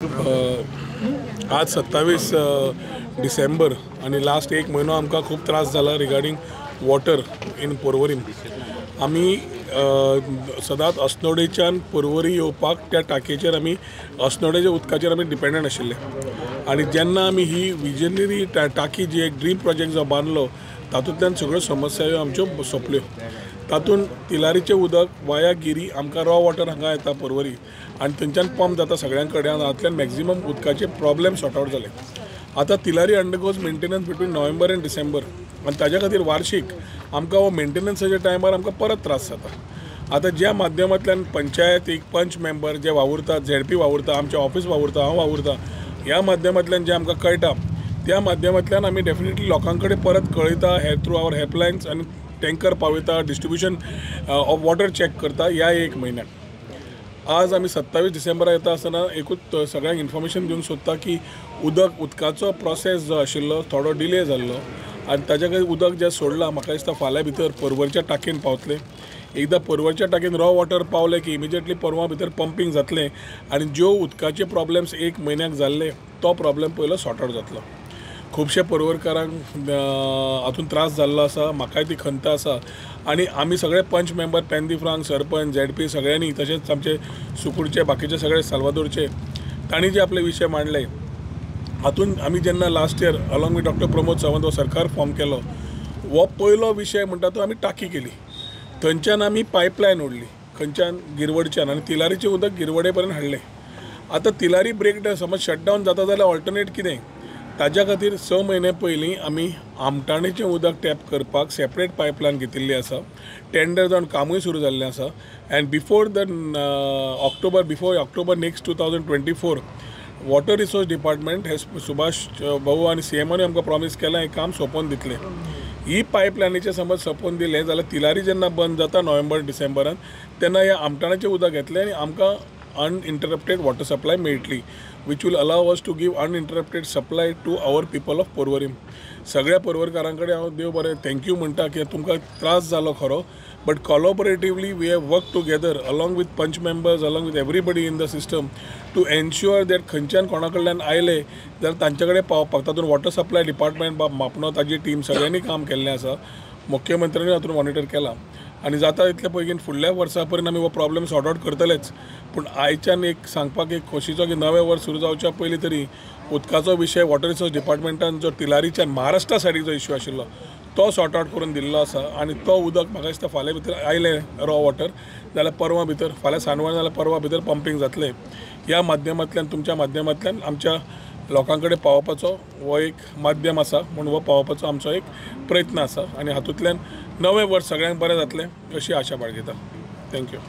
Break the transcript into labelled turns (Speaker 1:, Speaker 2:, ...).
Speaker 1: आज 27 डिसेंबर आणि लास्ट एक म्हयनो आमकां खूब त्रास जाला रिगार्डिंग वॉटर इन पर्वरी. आमी सदांच अस्नोडेच्यान पर्वरी येवपाक त्या टाकयेचेर आमी अस्नोडेच्या उदकाचेर आमी डिपेंडंट आशिल्ले आनी जेन्ना आमी ही विजनरी टाकी जी एक ड्रीम प्रोजेक्ट जो बांदलो तातूंतल्यान सगळ्यो समस्या ह्यो आमच्यो सोंपल्यो. तातूंत तिलारीचें उदक वाया गिरी आमकां रॉ वॉटर हांगा येता पर्वरी आनी थंयच्यान पंप जाता सगळ्यां कडेन. हातूंतल्यान मॅक्झिमम उदकाचे प्रॉब्लेम सॉर्ट आउट जाले. आतां Tilari undergoes maintenance between November आनी डिसेंबर आनी ताज्या खातीर वार्षिक आमकां हो मेंटेनन्साच्या टायमार आमकां परत त्रास जाता. आतां ज्या माध्यमांतल्यान पंचायत एक पंच मेंबर जे वावुरतात, झेडपी वावुरता, आमचें ऑफिस वावुरता, हांव वावुरता, ह्या माध्यमांतल्यान जें आमकां कळटा त्या माध्यमांतल्यान आमी डेफिनेटली लोकां कडेन परत कळयता थ्रू आवर हेल्पलायन्स आनी टँकर पावयता, डिस्ट्रिब्युशन ऑफ वॉटर चॅक करता ह्या एक म्हयन्याक. आज आमी 27 डिसेंबरा येता आसतना एकूच सगळ्यांक इन्फॉर्मेशन दिवंक सोदता की उदकाचो प्रोसेस जो आशिल्लो थोडो डिले जाल्लो आनी ताच्या खातीर उदक जें सोडलां म्हाका दिसता फाल्यां भितर पर्वरच्या टाकयेन पावतलें. एकदां पर्वरच्या टाकयेन रॉ वॉटर पावलें की इमिजिएटली पर्वा भितर पंपींग जातलें आनी ज्यो उदकाचे प्रॉब्लेम्स एक म्हयन्याक जाल्ले तो प्रॉब्लेम पयलो सॉर्ट आउट जातलो. खुबशे पर्वरकारांक हातूंत त्रास जाल्लो आसा, म्हाकाय ती खंत आसा आनी आमी सगळे पंच मेंबर पेंदी फ्रांक सरपंच झेडपी सगळ्यांनी तशेंच आमचे सुकूरचे बाकीचे सगळे साल्वादोरचे तांणी जे आपले विशय मांडले हातूंत आमी जेन्ना last year along with doctor Pramod Sawant हो सरकार फॉर्म केलो हो पयलो विशय म्हणटा तो आमी टाकी केली. थंयच्यान आमी पायपलायन ओडली खंयच्यान गिरवडच्यान आनी तिलारीचें उदक गिरवडे पर्यंत हाडलें. आतां तिलारी ब्रेक समज शटडावन जाता जाल्यार ऑल्टरनेट कितें ताज्या खातीर 6 म्हयने पयलीं आमी आमटाणेचें उदक टॅप करपाक सेपरेट पायपलायन घेतिल्ली आसा. टेंडर जावन कामूय सुरू जाल्लें आसा end before October next 2024 water resource department हे सुभाष भाऊ आनी CMOनी आमकां प्रॉमीस केलां हें काम सोंपोवन दितलें. ही पायपलायनीचें समज सोंपोवन दिलें जाल्यार तिलारी जेन्ना बंद जाता नोव्हेंबर डिसेंबरान तेन्ना ह्या आमटाणाचें उदक येतलें आनी आमकां uninterrupted water supply मेळटली which will allow us to give uninterrupted supply to our people of Porvorim. सगळ्या पर्वरकारां कडेन हांव देव बरें थँक्यू म्हणटा की तुमकां त्रास जालो खरो but collaboratively we have work together along with panch members along with everybody in the system to ensure that खंयच्यान कोणा कडल्यान आयले जाल्यार तांचे कडेन पावपाक. तातूंत वॉटर सप्लाय डिपार्टमेंट मापनो ताजी टीम सगळ्यांनी काम केल्लें आसा. मुख्यमंत्र्यांनी हातूंत मॉनिटर केलां आनी जाता तितले बेगीन फुडल्या वर्सा पर्यंत आमी हो प्रॉब्लेम सॉर्ट आउट करतलेच. पूण आयच्यान एक सांगपाक एक खोशीचो की नवें वर्स सुरू जावच्या पयलीं तरी उदकाचो विशय वॉटर रिसोर्स डिपार्टमेंटान जो तिलारीच्यान महाराष्ट्रा सायडीक जो इश्यू आशिल्लो तो सॉर्ट आउट करून दिल्लो आसा आनी तो उदक म्हाका दिसता फाल्यां भितर आयलें रॉ वॉटर जाल्यार परवा भितर फाल्यां सांजवेळ जाल्यार परवा भितर पंपींग जातलें. ह्या माध्यमांतल्यान तुमच्या माध्यमांतल्यान आमच्या लोकां कडेन पावपाचो हो एक माध्यम आसा म्हणून हो पावपाचो आमचो एक प्रयत्न आसा आनी हातूंतल्यान नवें वर्स सगळ्यांक बरें जातलें अशी आशा बाळगिता. थँक्यू.